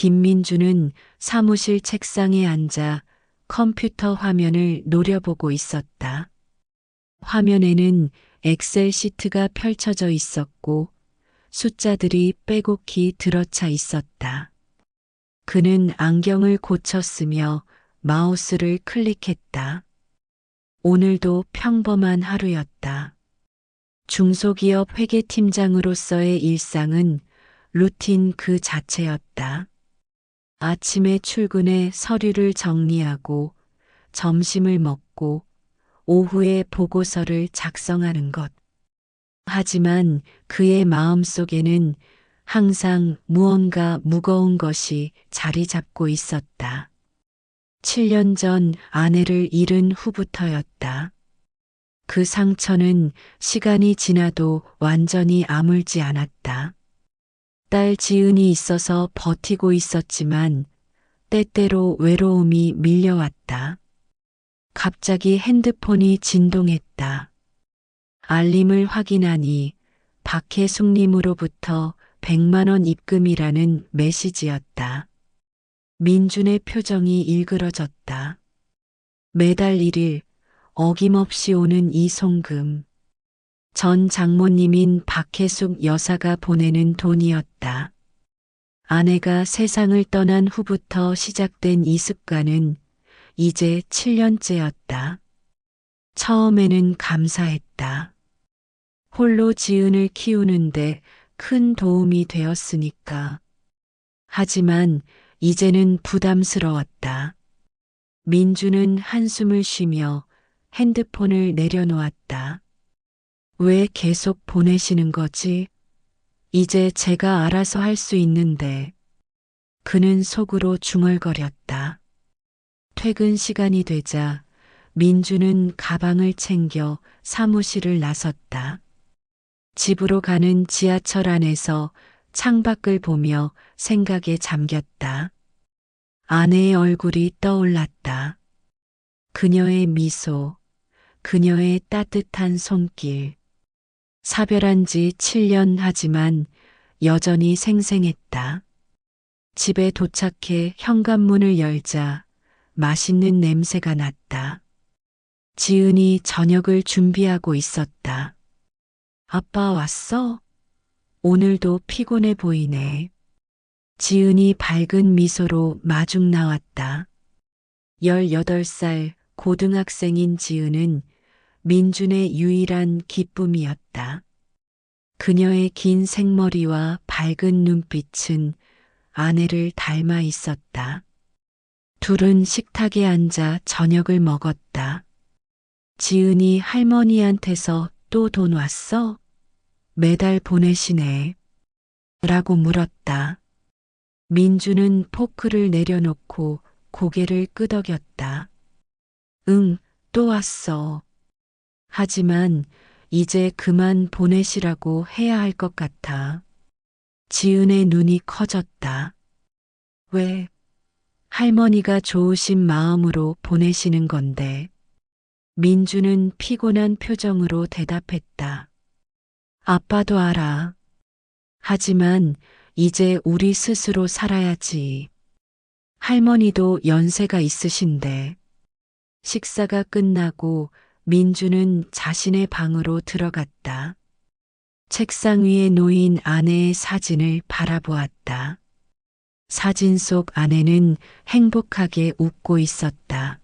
김민주는 사무실 책상에 앉아 컴퓨터 화면을 노려보고 있었다. 화면에는 엑셀 시트가 펼쳐져 있었고 숫자들이 빼곡히 들어차 있었다. 그는 안경을 고쳤으며 마우스를 클릭했다. 오늘도 평범한 하루였다. 중소기업 회계팀장으로서의 일상은 루틴 그 자체였다. 아침에 출근해 서류를 정리하고 점심을 먹고 오후에 보고서를 작성하는 것. 하지만 그의 마음속에는 항상 무언가 무거운 것이 자리 잡고 있었다. 7년 전 아내를 잃은 후부터였다. 그 상처는 시간이 지나도 완전히 아물지 않았다. 딸 지은이 있어서 버티고 있었지만 때때로 외로움이 밀려왔다. 갑자기 핸드폰이 진동했다. 알림을 확인하니 박혜숙님으로부터 100만 원 입금이라는 메시지였다. 민준의 표정이 일그러졌다. 매달 1일 어김없이 오는 이 송금. 전 장모님인 박혜숙 여사가 보내는 돈이었다. 아내가 세상을 떠난 후부터 시작된 이 습관은 이제 7년째였다. 처음에는 감사했다. 홀로 지은을 키우는데 큰 도움이 되었으니까. 하지만 이제는 부담스러웠다. 민주는 한숨을 쉬며 핸드폰을 내려놓았다. 왜 계속 보내시는 거지? 이제 제가 알아서 할 수 있는데. 그는 속으로 중얼거렸다. 퇴근 시간이 되자 민주는 가방을 챙겨 사무실을 나섰다. 집으로 가는 지하철 안에서 창밖을 보며 생각에 잠겼다. 아내의 얼굴이 떠올랐다. 그녀의 미소, 그녀의 따뜻한 손길. 사별한 지 7년 하지만 여전히 생생했다. 집에 도착해 현관문을 열자 맛있는 냄새가 났다. 지은이 저녁을 준비하고 있었다. 아빠 왔어? 오늘도 피곤해 보이네. 지은이 밝은 미소로 마중 나왔다. 18살 고등학생인 지은은 민준의 유일한 기쁨이었다. 그녀의 긴 생머리와 밝은 눈빛은 아내를 닮아 있었다. 둘은 식탁에 앉아 저녁을 먹었다. 지은이 할머니한테서 또 돈 왔어? 매달 보내시네. 라고 물었다. 민주는 포크를 내려놓고 고개를 끄덕였다. 응, 또 왔어. 하지만 이제 그만 보내시라고 해야 할 것 같아. 지은의 눈이 커졌다. 왜? 할머니가 좋으신 마음으로 보내시는 건데. 민주는 피곤한 표정으로 대답했다. 아빠도 알아. 하지만 이제 우리 스스로 살아야지. 할머니도 연세가 있으신데. 식사가 끝나고 민주는 자신의 방으로 들어갔다. 책상 위에 놓인 아내의 사진을 바라보았다. 사진 속 아내는 행복하게 웃고 있었다.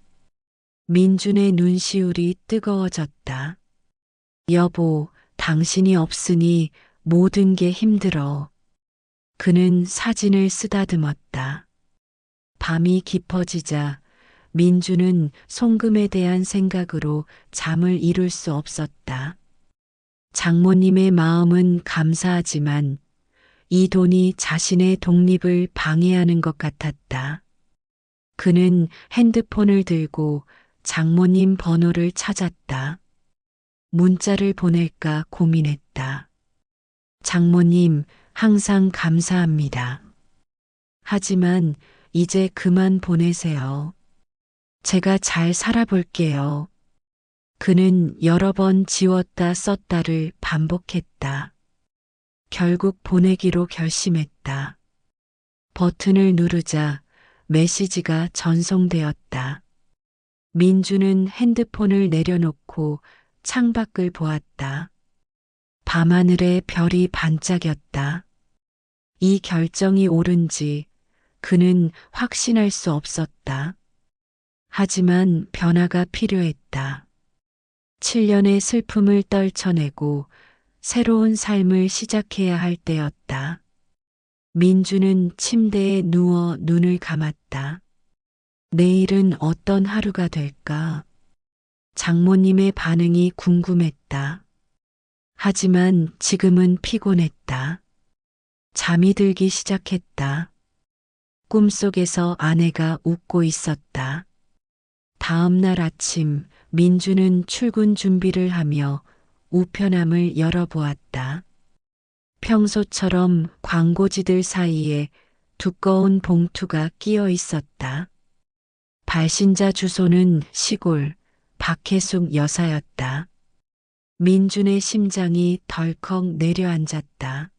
민준의 눈시울이 뜨거워졌다. 여보, 당신이 없으니 모든 게 힘들어. 그는 사진을 쓰다듬었다. 밤이 깊어지자 민주는 송금에 대한 생각으로 잠을 이룰 수 없었다. 장모님의 마음은 감사하지만 이 돈이 자신의 독립을 방해하는 것 같았다. 그는 핸드폰을 들고 장모님 번호를 찾았다. 문자를 보낼까 고민했다. 장모님, 항상 감사합니다. 하지만 이제 그만 보내세요. 제가 잘 살아볼게요. 그는 여러 번 지웠다 썼다를 반복했다. 결국 보내기로 결심했다. 버튼을 누르자 메시지가 전송되었다. 민주는 핸드폰을 내려놓고 창밖을 보았다. 밤하늘에 별이 반짝였다. 이 결정이 옳은지 그는 확신할 수 없었다. 하지만 변화가 필요했다. 7년의 슬픔을 떨쳐내고 새로운 삶을 시작해야 할 때였다. 민주는 침대에 누워 눈을 감았다. 내일은 어떤 하루가 될까? 장모님의 반응이 궁금했다. 하지만 지금은 피곤했다. 잠이 들기 시작했다. 꿈속에서 아내가 웃고 있었다. 다음 날 아침 민주는 출근 준비를 하며 우편함을 열어보았다. 평소처럼 광고지들 사이에 두꺼운 봉투가 끼어 있었다. 발신자 주소는 시골 박혜숙 여사였다. 민준의 심장이 덜컥 내려앉았다.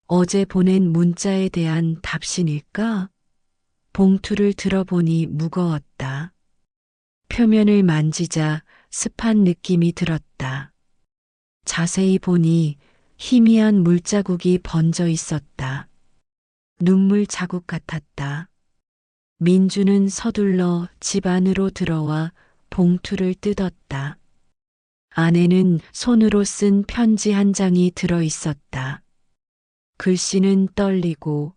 어제 보낸 문자에 대한 답신일까? 봉투를 들어보니 무거웠다. 표면을 만지자 습한 느낌이 들었다. 자세히 보니 희미한 물자국이 번져 있었다. 눈물 자국 같았다. 민주는 서둘러 집 안으로 들어와 봉투를 뜯었다. 안에는 손으로 쓴 편지 한 장이 들어 있었다. 글씨는 떨리고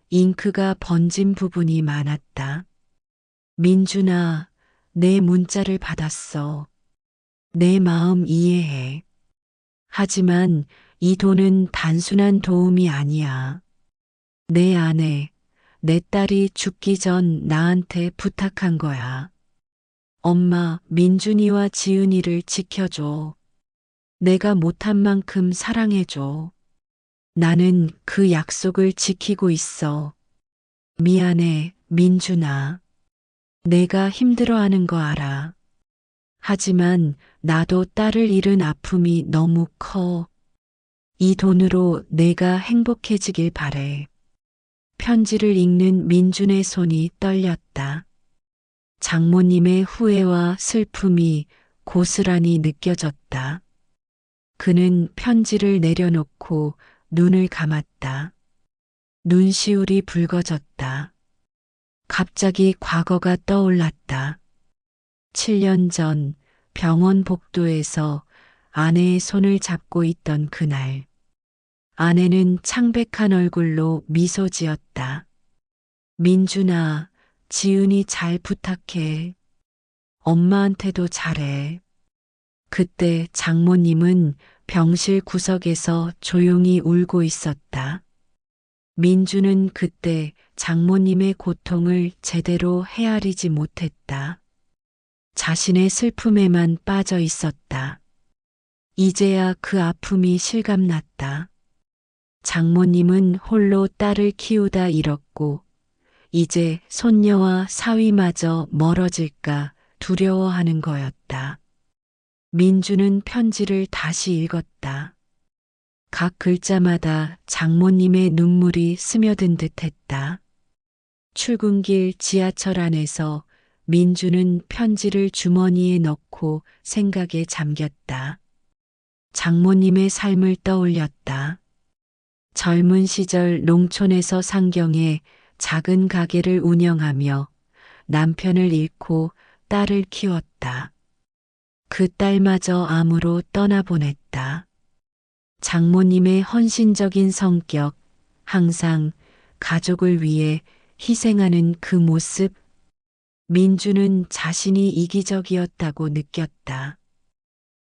잉크가 번진 부분이 많았다. 민준아, 내 문자를 받았어. 내 마음 이해해. 하지만 이 돈은 단순한 도움이 아니야. 내 아내, 내 딸이 죽기 전 나한테 부탁한 거야. 엄마, 민준이와 지은이를 지켜줘. 내가 못한 만큼 사랑해줘. 나는 그 약속을 지키고 있어. 미안해, 민준아. 내가 힘들어하는 거 알아. 하지만 나도 딸을 잃은 아픔이 너무 커. 이 돈으로 내가 행복해지길 바래. 편지를 읽는 민준의 손이 떨렸다. 장모님의 후회와 슬픔이 고스란히 느껴졌다. 그는 편지를 내려놓고 눈을 감았다. 눈시울이 붉어졌다. 갑자기 과거가 떠올랐다. 7년 전 병원 복도에서 아내의 손을 잡고 있던 그날. 아내는 창백한 얼굴로 미소 지었다. 민준아, 지은이 잘 부탁해. 엄마한테도 잘해. 그때 장모님은 병실 구석에서 조용히 울고 있었다. 민주는 그때 장모님의 고통을 제대로 헤아리지 못했다. 자신의 슬픔에만 빠져 있었다. 이제야 그 아픔이 실감났다. 장모님은 홀로 딸을 키우다 잃었고 이제 손녀와 사위마저 멀어질까 두려워하는 거였다. 민주는 편지를 다시 읽었다. 각 글자마다 장모님의 눈물이 스며든 듯했다. 출근길 지하철 안에서 민주는 편지를 주머니에 넣고 생각에 잠겼다. 장모님의 삶을 떠올렸다. 젊은 시절 농촌에서 상경해 작은 가게를 운영하며 남편을 잃고 딸을 키웠다. 그 딸마저 암으로 떠나보냈다. 장모님의 헌신적인 성격, 항상 가족을 위해 희생하는 그 모습, 민주는 자신이 이기적이었다고 느꼈다.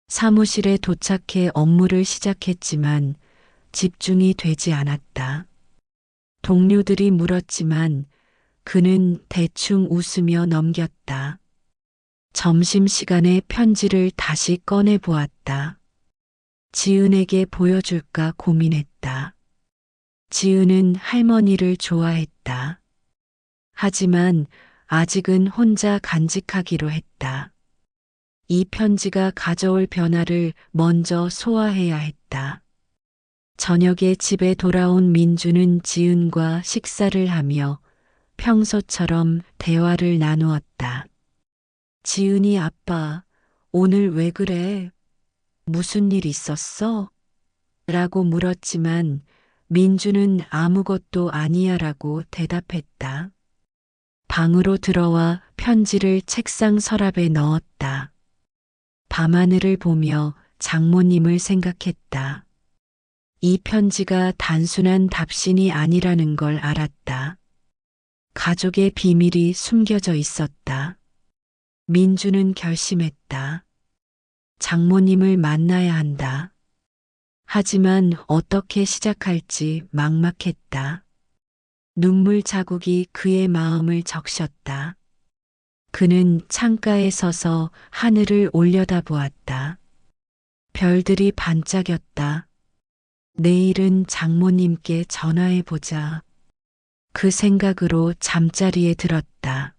사무실에 도착해 업무를 시작했지만 집중이 되지 않았다. 동료들이 물었지만 그는 대충 웃으며 넘겼다. 점심시간에 편지를 다시 꺼내 보았다. 지은에게 보여줄까 고민했다. 지은은 할머니를 좋아했다. 하지만 아직은 혼자 간직하기로 했다. 이 편지가 가져올 변화를 먼저 소화해야 했다. 저녁에 집에 돌아온 민주는 지은과 식사를 하며 평소처럼 대화를 나누었다. 지은이 아빠, 오늘 왜 그래? 무슨 일 있었어? 라고 물었지만 민주는 아무것도 아니야 라고 대답했다. 방으로 들어와 편지를 책상 서랍에 넣었다. 밤하늘을 보며 장모님을 생각했다. 이 편지가 단순한 답신이 아니라는 걸 알았다. 가족의 비밀이 숨겨져 있었다. 민주는 결심했다. 장모님을 만나야 한다. 하지만 어떻게 시작할지 막막했다. 눈물 자국이 그의 마음을 적셨다. 그는 창가에 서서 하늘을 올려다보았다. 별들이 반짝였다. 내일은 장모님께 전화해보자. 그 생각으로 잠자리에 들었다.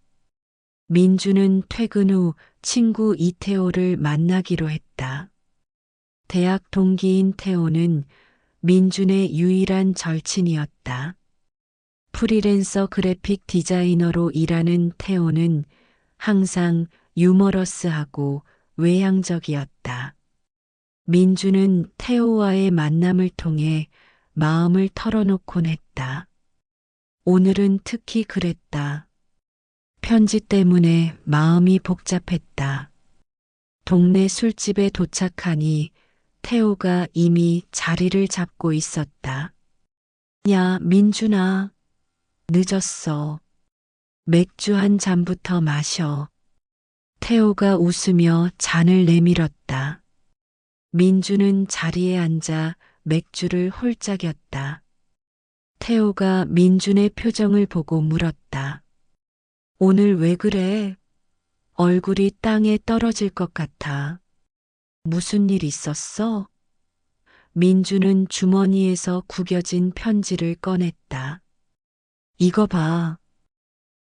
민주는 퇴근 후 친구 이태호를 만나기로 했다. 대학 동기인 태호는 민준의 유일한 절친이었다. 프리랜서 그래픽 디자이너로 일하는 태호는 항상 유머러스하고 외향적이었다. 민주는 태호와의 만남을 통해 마음을 털어놓곤 했다. 오늘은 특히 그랬다. 편지 때문에 마음이 복잡했다. 동네 술집에 도착하니 태호가 이미 자리를 잡고 있었다. 야, 민준아. 늦었어. 맥주 한 잔부터 마셔. 태호가 웃으며 잔을 내밀었다. 민주는 자리에 앉아 맥주를 홀짝였다. 태호가 민준의 표정을 보고 물었다. 오늘 왜 그래? 얼굴이 땅에 떨어질 것 같아. 무슨 일 있었어? 민주는 주머니에서 구겨진 편지를 꺼냈다. 이거 봐.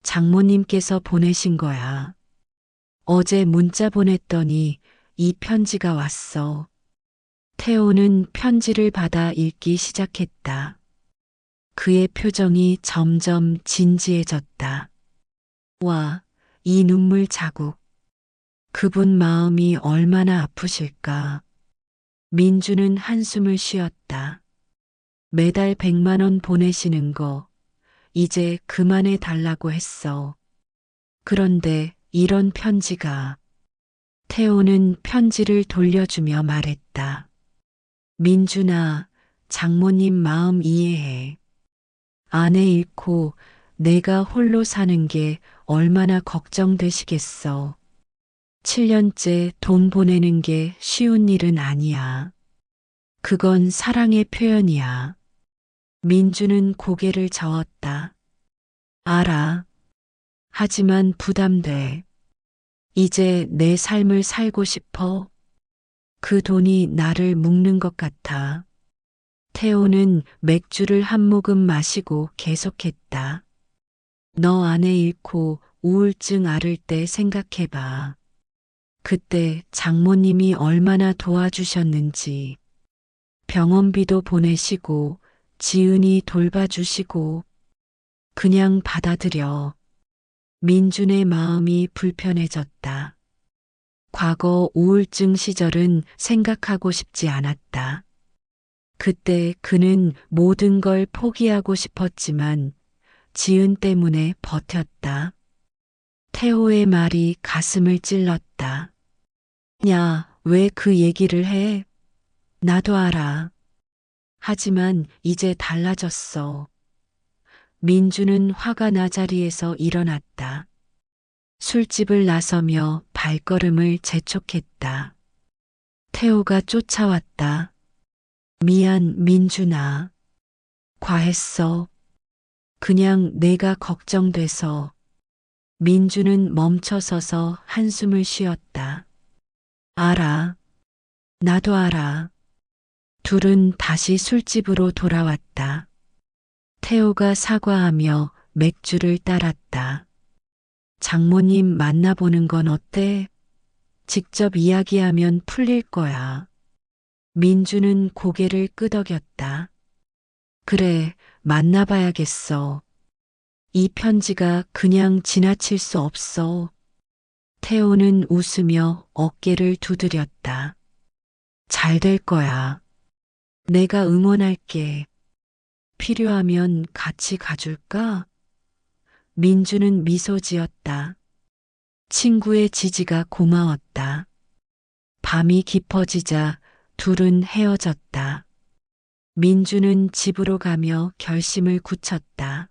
장모님께서 보내신 거야. 어제 문자 보냈더니 이 편지가 왔어. 태호는 편지를 받아 읽기 시작했다. 그의 표정이 점점 진지해졌다. 와, 이 눈물 자국. 그분 마음이 얼마나 아프실까. 민주는 한숨을 쉬었다. 매달 100만 원 보내시는 거 이제 그만해 달라고 했어. 그런데 이런 편지가. 태호는 편지를 돌려주며 말했다. 민준아, 장모님 마음 이해해. 아내 잃고 내가 홀로 사는 게 얼마나 걱정되시겠어. 7년째 돈 보내는 게 쉬운 일은 아니야. 그건 사랑의 표현이야. 민주는 고개를 저었다. 알아. 하지만 부담돼. 이제 내 삶을 살고 싶어. 그 돈이 나를 묶는 것 같아. 태호는 맥주를 한 모금 마시고 계속했다. 너 아내 잃고 우울증 앓을 때 생각해봐. 그때 장모님이 얼마나 도와주셨는지. 병원비도 보내시고 지은이 돌봐주시고. 그냥 받아들여. 민준의 마음이 불편해졌다. 과거 우울증 시절은 생각하고 싶지 않았다. 그때 그는 모든 걸 포기하고 싶었지만 지은 때문에 버텼다. 태호의 말이 가슴을 찔렀다. 야, 왜 그 얘기를 해? 나도 알아. 하지만 이제 달라졌어. 민주는 화가 나 자리에서 일어났다. 술집을 나서며 발걸음을 재촉했다. 태호가 쫓아왔다. 미안, 민준아. 과했어. 그냥 내가 걱정돼서. 민주는 멈춰서서 한숨을 쉬었다. 알아. 나도 알아. 둘은 다시 술집으로 돌아왔다. 태호가 사과하며 맥주를 따랐다. 장모님 만나보는 건 어때? 직접 이야기하면 풀릴 거야. 민주는 고개를 끄덕였다. 그래, 만나봐야겠어. 이 편지가 그냥 지나칠 수 없어. 태호는 웃으며 어깨를 두드렸다. 잘 될 거야. 내가 응원할게. 필요하면 같이 가줄까? 민주는 미소 지었다. 친구의 지지가 고마웠다. 밤이 깊어지자 둘은 헤어졌다. 민주는 집으로 가며 결심을 굳혔다.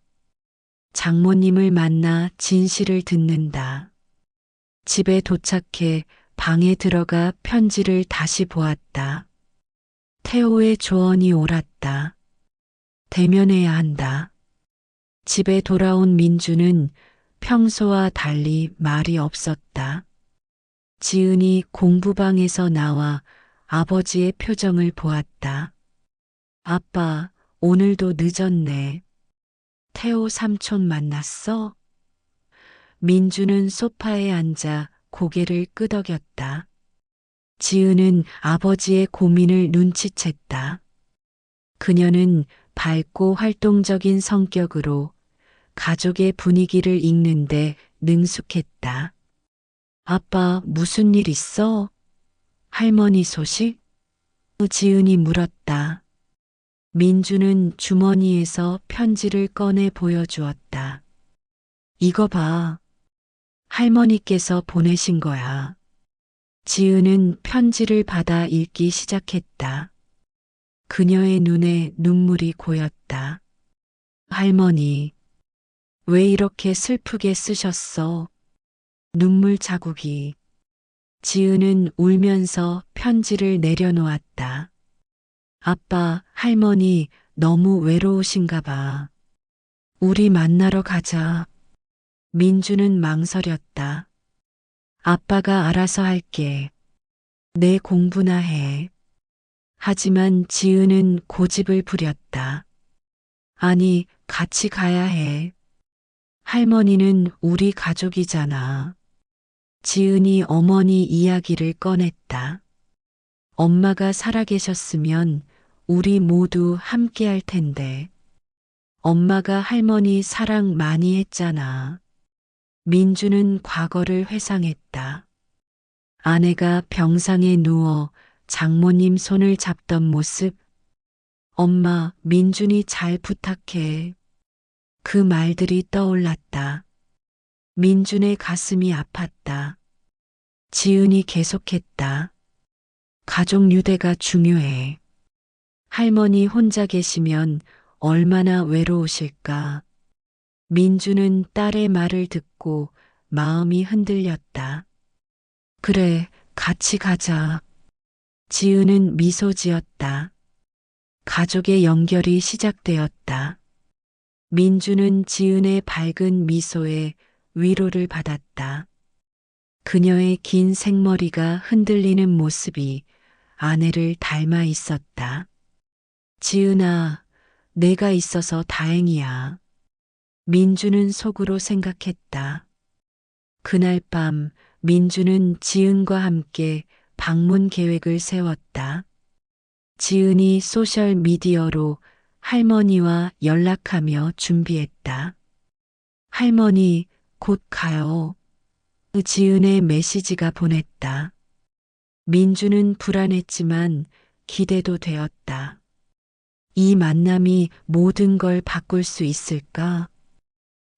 장모님을 만나 진실을 듣는다. 집에 도착해 방에 들어가 편지를 다시 보았다. 태호의 조언이 옳았다. 대면해야 한다. 집에 돌아온 민주는 평소와 달리 말이 없었다. 지은이 공부방에서 나와 아버지의 표정을 보았다. 아빠, 오늘도 늦었네. 태호 삼촌 만났어? 민주는 소파에 앉아 고개를 끄덕였다. 지은은 아버지의 고민을 눈치챘다. 그녀는 밝고 활동적인 성격으로 가족의 분위기를 읽는데 능숙했다. 아빠, 무슨 일 있어? 할머니 소식? 지은이 물었다. 민주는 주머니에서 편지를 꺼내 보여주었다. 이거 봐. 할머니께서 보내신 거야. 지은은 편지를 받아 읽기 시작했다. 그녀의 눈에 눈물이 고였다. 할머니, 왜 이렇게 슬프게 쓰셨어? 눈물 자국이. 지은은 울면서 편지를 내려놓았다. 아빠, 할머니 너무 외로우신가 봐. 우리 만나러 가자. 민주는 망설였다. 아빠가 알아서 할게. 내 공부나 해. 하지만 지은은 고집을 부렸다. 아니, 같이 가야 해. 할머니는 우리 가족이잖아. 지은이 어머니 이야기를 꺼냈다. 엄마가 살아계셨으면 우리 모두 함께 할 텐데. 엄마가 할머니 사랑 많이 했잖아. 민주는 과거를 회상했다. 아내가 병상에 누워 장모님 손을 잡던 모습. 엄마, 민준이 잘 부탁해. 그 말들이 떠올랐다. 민준의 가슴이 아팠다. 지은이 계속했다. 가족 유대가 중요해. 할머니 혼자 계시면 얼마나 외로우실까. 민주는 딸의 말을 듣고 마음이 흔들렸다. 그래, 같이 가자. 지은은 미소 지었다. 가족의 연결이 시작되었다. 민주는 지은의 밝은 미소에 위로를 받았다. 그녀의 긴 생머리가 흔들리는 모습이 아내를 닮아 있었다. 지은아, 내가 있어서 다행이야. 민주는 속으로 생각했다. 그날 밤 민주는 지은과 함께 방문 계획을 세웠다. 지은이 소셜 미디어로 할머니와 연락하며 준비했다. 할머니, 곧 가요. 지은의 메시지가 보냈다. 민주는 불안했지만 기대도 되었다. 이 만남이 모든 걸 바꿀 수 있을까?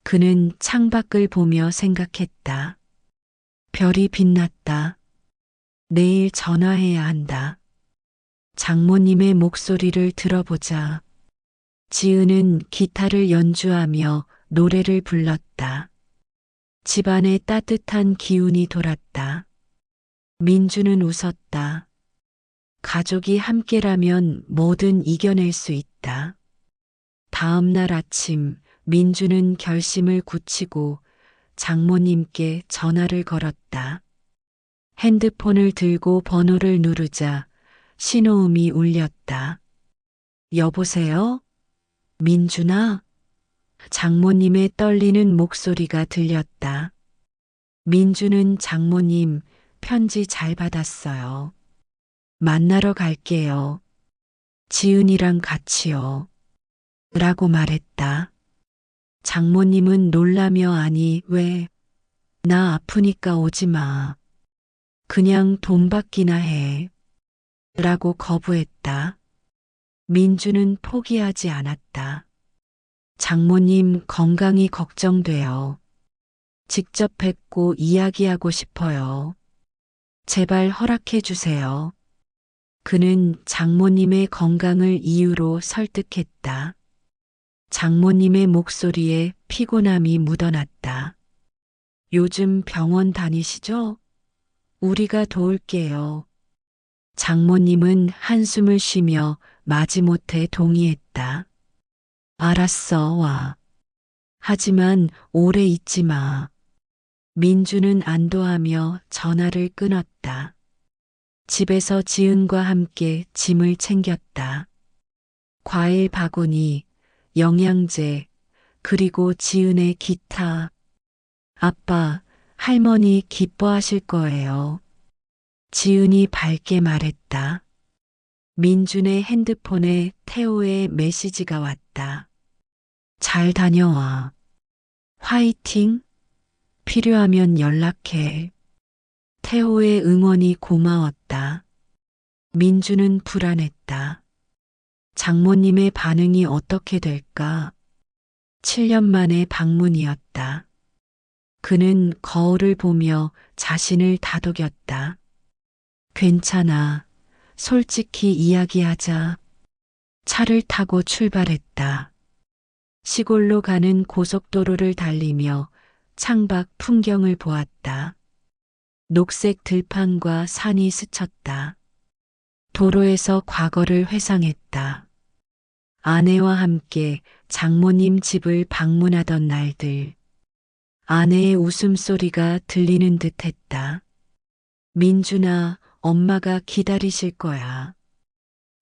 그는 창밖을 보며 생각했다. 별이 빛났다. 내일 전화해야 한다. 장모님의 목소리를 들어보자. 지은은 기타를 연주하며 노래를 불렀다. 집안에 따뜻한 기운이 돌았다. 민주는 웃었다. 가족이 함께라면 뭐든 이겨낼 수 있다. 다음 날 아침 민주는 결심을 굳히고 장모님께 전화를 걸었다. 핸드폰을 들고 번호를 누르자 신호음이 울렸다. 여보세요? 민준아? 장모님의 떨리는 목소리가 들렸다. 민주는 장모님 편지 잘 받았어요. 만나러 갈게요. 지은이랑 같이요. 라고 말했다. 장모님은 놀라며 아니, 왜? 나 아프니까 오지 마. 그냥 돈 받기나 해. 라고 거부했다. 민주는 포기하지 않았다. 장모님 건강이 걱정돼요. 직접 뵙고 이야기하고 싶어요. 제발 허락해 주세요. 그는 장모님의 건강을 이유로 설득했다. 장모님의 목소리에 피곤함이 묻어났다. 요즘 병원 다니시죠? 우리가 도울게요. 장모님은 한숨을 쉬며 마지못해 동의했다. 알았어, 와. 하지만 오래 있지 마. 민주는 안도하며 전화를 끊었다. 집에서 지은과 함께 짐을 챙겼다. 과일 바구니, 영양제, 그리고 지은의 기타. 아빠, 할머니 기뻐하실 거예요. 지은이 밝게 말했다. 민준의 핸드폰에 태호의 메시지가 왔다. 잘 다녀와. 화이팅. 필요하면 연락해. 태호의 응원이 고마웠다. 민주는 불안했다. 장모님의 반응이 어떻게 될까? 7년 만의 방문이었다. 그는 거울을 보며 자신을 다독였다. 괜찮아. 솔직히 이야기하자. 차를 타고 출발했다. 시골로 가는 고속도로를 달리며 창밖 풍경을 보았다. 녹색 들판과 산이 스쳤다. 도로에서 과거를 회상했다. 아내와 함께 장모님 집을 방문하던 날들. 아내의 웃음소리가 들리는 듯 했다. 민준아, 엄마가 기다리실 거야.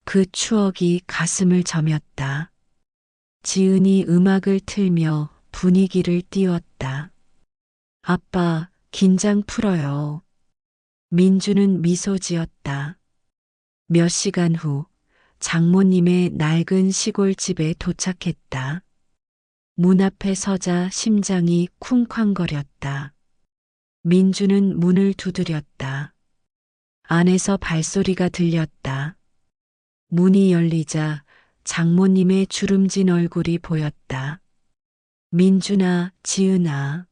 그 추억이 가슴을 저몄다. 지은이 음악을 틀며 분위기를 띄웠다. 아빠, 긴장 풀어요. 민주는 미소 지었다. 몇 시간 후 장모님의 낡은 시골집에 도착했다. 문 앞에 서자 심장이 쿵쾅거렸다. 민주는 문을 두드렸다. 안에서 발소리가 들렸다. 문이 열리자 장모님의 주름진 얼굴이 보였다. 민준아, 지은아.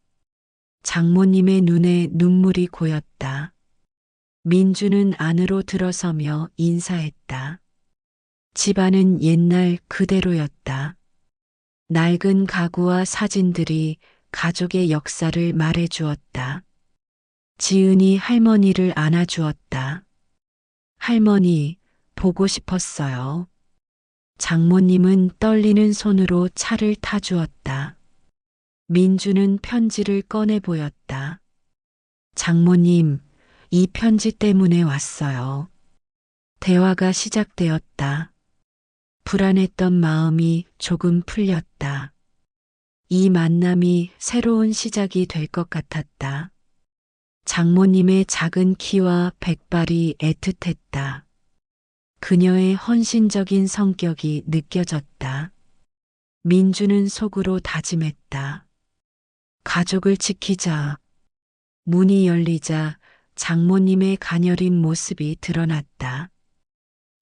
장모님의 눈에 눈물이 고였다. 민주는 안으로 들어서며 인사했다. 집안은 옛날 그대로였다. 낡은 가구와 사진들이 가족의 역사를 말해주었다. 지은이 할머니를 안아주었다. 할머니, 보고 싶었어요. 장모님은 떨리는 손으로 차를 타주었다. 민주는 편지를 꺼내 보였다. 장모님, 이 편지 때문에 왔어요. 대화가 시작되었다. 불안했던 마음이 조금 풀렸다. 이 만남이 새로운 시작이 될 것 같았다. 장모님의 작은 키와 백발이 애틋했다. 그녀의 헌신적인 성격이 느껴졌다. 민주는 속으로 다짐했다. 가족을 지키자. 문이 열리자 장모님의 가녀린 모습이 드러났다.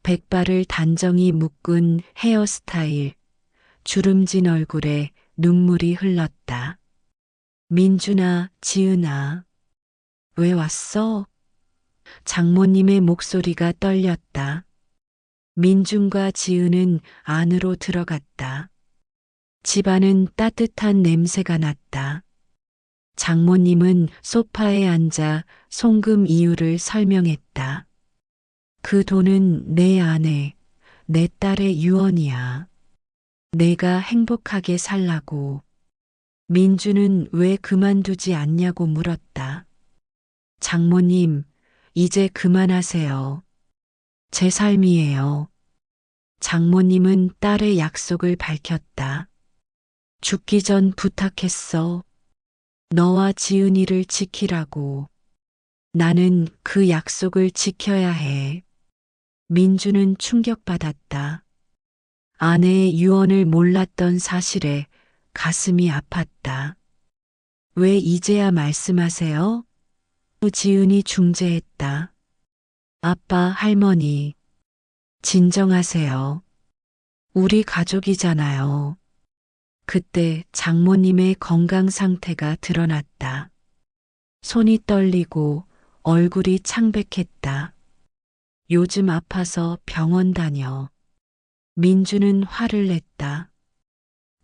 백발을 단정히 묶은 헤어스타일, 주름진 얼굴에 눈물이 흘렀다. 민준아, 지은아. 왜 왔어? 장모님의 목소리가 떨렸다. 민준과 지은은 안으로 들어갔다. 집안은 따뜻한 냄새가 났다. 장모님은 소파에 앉아 송금 이유를 설명했다. 그 돈은 내 아내, 내 딸의 유언이야. 내가 행복하게 살라고. 민주는 왜 그만두지 않냐고 물었다. 장모님, 이제 그만하세요. 제 삶이에요. 장모님은 딸의 약속을 밝혔다. 죽기 전 부탁했어. 너와 지은이를 지키라고. 나는 그 약속을 지켜야 해. 민주는 충격받았다. 아내의 유언을 몰랐던 사실에 가슴이 아팠다. 왜 이제야 말씀하세요? 지은이 중재했다. 아빠, 할머니, 진정하세요. 우리 가족이잖아요. 그때 장모님의 건강 상태가 드러났다. 손이 떨리고 얼굴이 창백했다. 요즘 아파서 병원 다녀. 민주는 화를 냈다.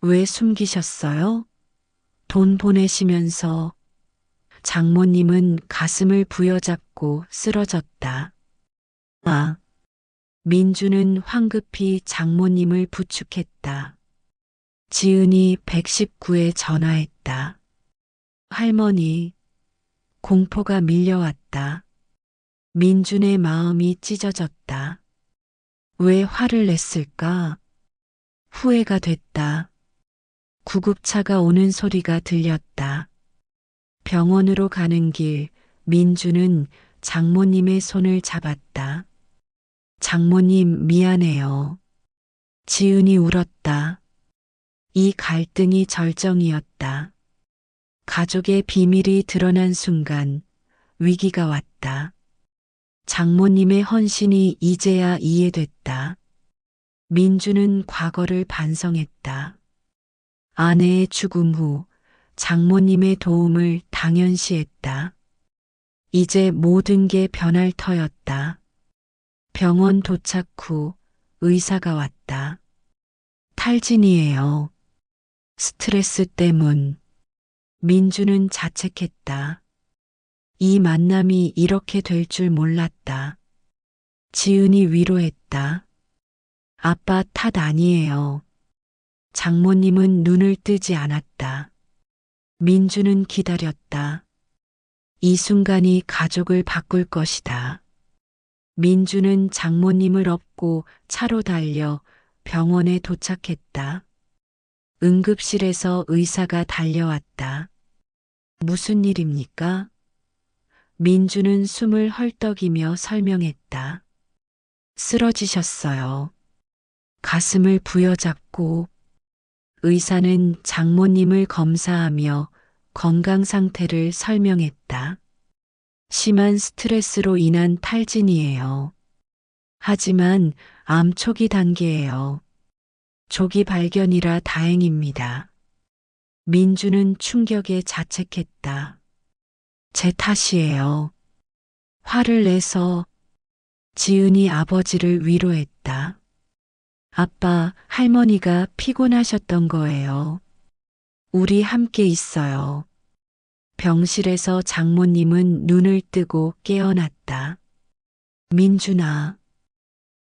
왜 숨기셨어요? 돈 보내시면서. 장모님은 가슴을 부여잡고 쓰러졌다. 아, 민주는 황급히 장모님을 부축했다. 지은이 119에 전화했다. 할머니, 공포가 밀려왔다. 민준의 마음이 찢어졌다. 왜 화를 냈을까? 후회가 됐다. 구급차가 오는 소리가 들렸다. 병원으로 가는 길, 민주는 장모님의 손을 잡았다. 장모님 미안해요. 지은이 울었다. 이 갈등이 절정이었다. 가족의 비밀이 드러난 순간 위기가 왔다. 장모님의 헌신이 이제야 이해됐다. 민주는 과거를 반성했다. 아내의 죽음 후 장모님의 도움을 당연시했다. 이제 모든 게 변할 터였다. 병원 도착 후 의사가 왔다. 탈진이에요. 스트레스 때문. 민주는 자책했다. 이 만남이 이렇게 될 줄 몰랐다. 지은이 위로했다. 아빠 탓 아니에요. 장모님은 눈을 뜨지 않았다. 민주는 기다렸다. 이 순간이 가족을 바꿀 것이다. 민주는 장모님을 업고 차로 달려 병원에 도착했다. 응급실에서 의사가 달려왔다. 무슨 일입니까? 민주는 숨을 헐떡이며 설명했다. 쓰러지셨어요. 가슴을 부여잡고. 의사는 장모님을 검사하며 건강 상태를 설명했다. 심한 스트레스로 인한 탈진이에요. 하지만 암 초기 단계예요. 조기 발견이라 다행입니다. 민주는 충격에 자책했다. 제 탓이에요. 화를 내서. 지은이 아버지를 위로했다. 아빠, 할머니가 피곤하셨던 거예요. 우리 함께 있어요. 병실에서 장모님은 눈을 뜨고 깨어났다. 민준아.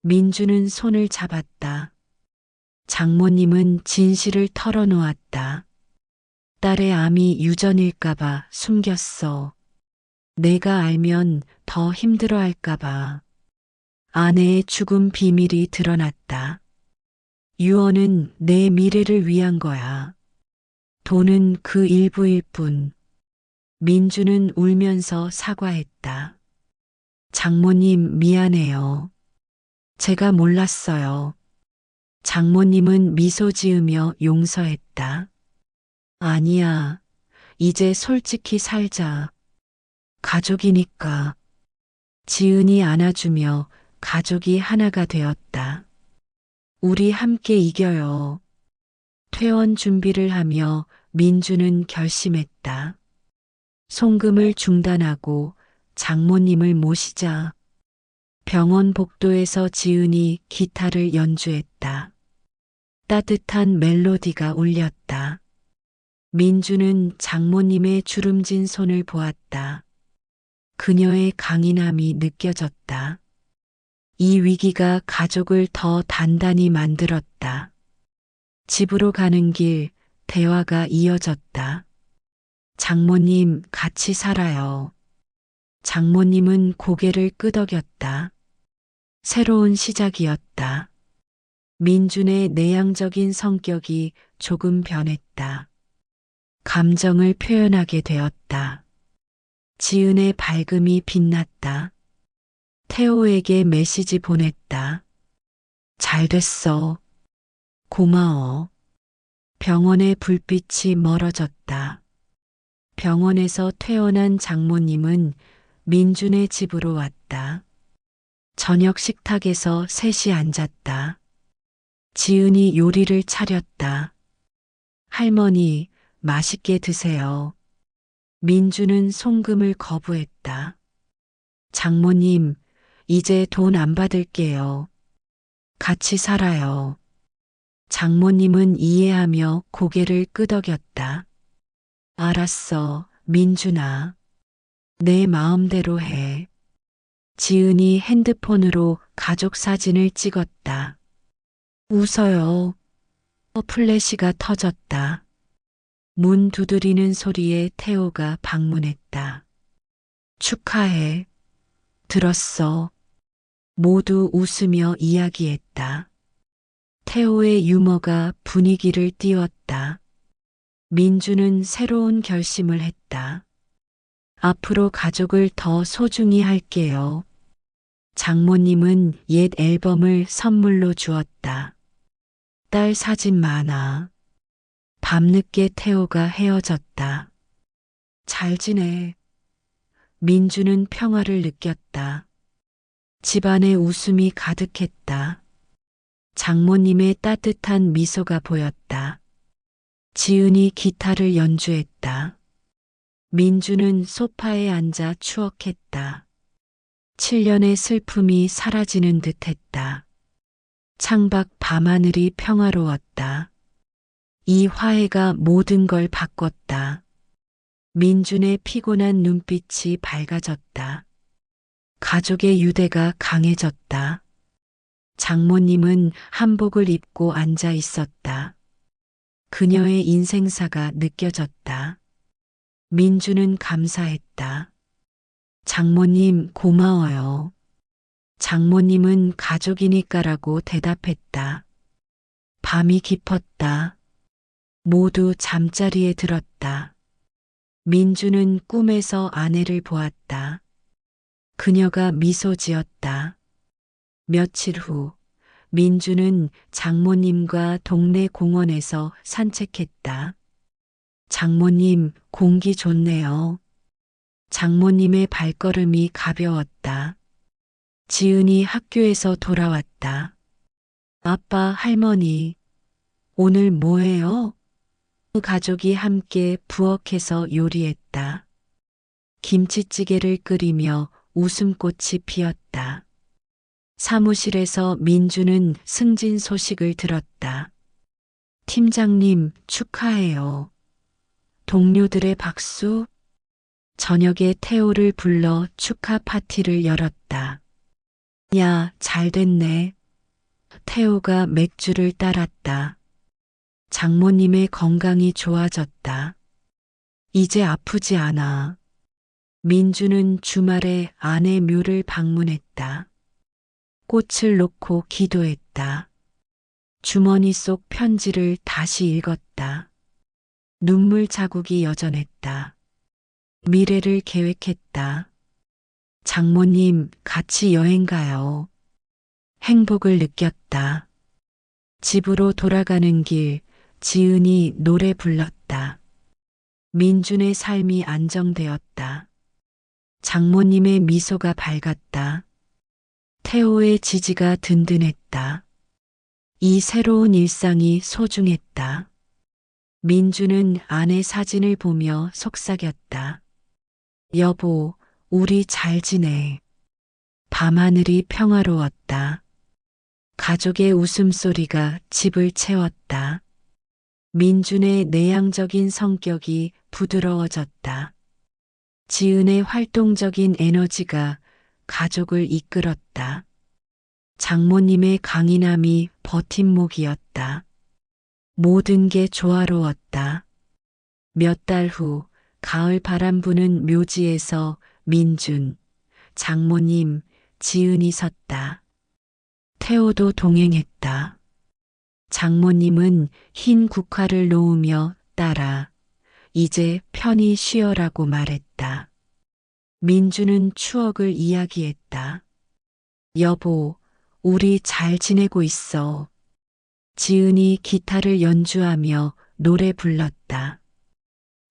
민주는 손을 잡았다. 장모님은 진실을 털어놓았다. 딸의 암이 유전일까봐 숨겼어. 내가 알면 더 힘들어할까봐. 아내의 죽음 비밀이 드러났다. 유언은 내 미래를 위한 거야. 돈은 그 일부일 뿐. 민주는 울면서 사과했다. 장모님 미안해요. 제가 몰랐어요. 장모님은 미소 지으며 용서했다. 아니야. 이제 솔직히 살자. 가족이니까. 지은이 안아주며 가족이 하나가 되었다. 우리 함께 이겨요. 퇴원 준비를 하며 민주는 결심했다. 송금을 중단하고 장모님을 모시자. 병원 복도에서 지은이 기타를 연주했다. 따뜻한 멜로디가 울렸다. 민주는 장모님의 주름진 손을 보았다. 그녀의 강인함이 느껴졌다. 이 위기가 가족을 더 단단히 만들었다. 집으로 가는 길 대화가 이어졌다. 장모님 같이 살아요. 장모님은 고개를 끄덕였다. 새로운 시작이었다. 민준의 내향적인 성격이 조금 변했다. 감정을 표현하게 되었다. 지은의 밝음이 빛났다. 태호에게 메시지 보냈다. 잘 됐어. 고마워. 병원의 불빛이 멀어졌다. 병원에서 퇴원한 장모님은 민준의 집으로 왔다. 저녁 식탁에서 셋이 앉았다. 지은이 요리를 차렸다. 할머니, 맛있게 드세요. 민주는 송금을 거부했다. 장모님, 이제 돈 안 받을게요. 같이 살아요. 장모님은 이해하며 고개를 끄덕였다. 알았어, 민준아. 내 마음대로 해. 지은이 핸드폰으로 가족 사진을 찍었다. 웃어요. 플래시가 터졌다. 문 두드리는 소리에 태호가 방문했다. 축하해. 들었어. 모두 웃으며 이야기했다. 태호의 유머가 분위기를 띄웠다. 민주는 새로운 결심을 했다. 앞으로 가족을 더 소중히 할게요. 장모님은 옛 앨범을 선물로 주었다. 딸 사진 많아. 밤늦게 태호가 헤어졌다. 잘 지내. 민주는 평화를 느꼈다. 집안에 웃음이 가득했다. 장모님의 따뜻한 미소가 보였다. 지은이 기타를 연주했다. 민주는 소파에 앉아 추억했다. 7년의 슬픔이 사라지는 듯했다. 창밖 밤하늘이 평화로웠다. 이 화해가 모든 걸 바꿨다. 민준의 피곤한 눈빛이 밝아졌다. 가족의 유대가 강해졌다. 장모님은 한복을 입고 앉아 있었다. 그녀의 인생사가 느껴졌다. 민주는 감사했다. 장모님 고마워요. 장모님은 가족이니까라고 대답했다. 밤이 깊었다. 모두 잠자리에 들었다. 민주는 꿈에서 아내를 보았다. 그녀가 미소 지었다. 며칠 후 민주는 장모님과 동네 공원에서 산책했다. 장모님, 공기 좋네요. 장모님의 발걸음이 가벼웠다. 지은이 학교에서 돌아왔다. 아빠, 할머니, 오늘 뭐해요? 가족이 함께 부엌에서 요리했다. 김치찌개를 끓이며 웃음꽃이 피었다. 사무실에서 민주는 승진 소식을 들었다. 팀장님, 축하해요. 동료들의 박수. 저녁에 태호를 불러 축하 파티를 열었다. 야, 잘 됐네. 태호가 맥주를 따랐다. 장모님의 건강이 좋아졌다. 이제 아프지 않아. 민주는 주말에 아내 묘를 방문했다. 꽃을 놓고 기도했다. 주머니 속 편지를 다시 읽었다. 눈물 자국이 여전했다. 미래를 계획했다. 장모님, 같이 여행 가요. 행복을 느꼈다. 집으로 돌아가는 길, 지은이 노래 불렀다. 민준의 삶이 안정되었다. 장모님의 미소가 밝았다. 태호의 지지가 든든했다. 이 새로운 일상이 소중했다. 민주는 아내 사진을 보며 속삭였다. 여보, 우리 잘 지내. 밤하늘이 평화로웠다. 가족의 웃음소리가 집을 채웠다. 민준의 내향적인 성격이 부드러워졌다. 지은의 활동적인 에너지가 가족을 이끌었다. 장모님의 강인함이 버팀목이었다. 모든 게 조화로웠다. 몇 달 후 가을 바람 부는 묘지에서 민준, 장모님, 지은이 섰다. 태호도 동행했다. 장모님은 흰 국화를 놓으며 딸아, 이제 편히 쉬어라고 말했다. 민주는 추억을 이야기했다. 여보, 우리 잘 지내고 있어. 지은이 기타를 연주하며 노래 불렀다.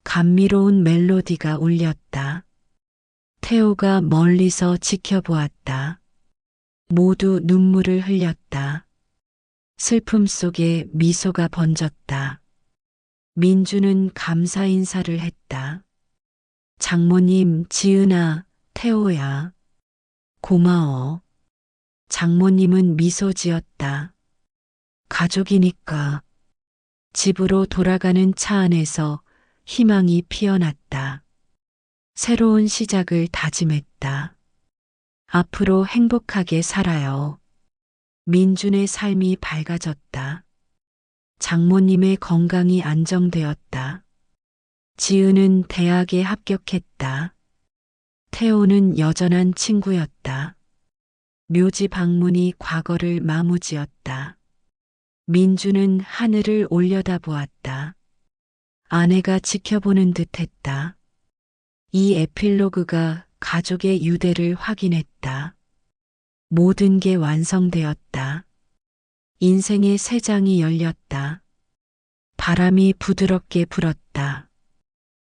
감미로운 멜로디가 울렸다. 태호가 멀리서 지켜보았다. 모두 눈물을 흘렸다. 슬픔 속에 미소가 번졌다. 민주는 감사 인사를 했다. 장모님, 지은아, 태호야. 고마워. 장모님은 미소 지었다. 가족이니까. 집으로 돌아가는 차 안에서 희망이 피어났다. 새로운 시작을 다짐했다. 앞으로 행복하게 살아요. 민준의 삶이 밝아졌다. 장모님의 건강이 안정되었다. 지은은 대학에 합격했다. 태호는 여전한 친구였다. 묘지 방문이 과거를 마무지었다. 민주는 하늘을 올려다보았다. 아내가 지켜보는 듯했다. 이 에필로그가 가족의 유대를 확인했다. 모든 게 완성되었다. 인생의 새 장이 열렸다. 바람이 부드럽게 불었다.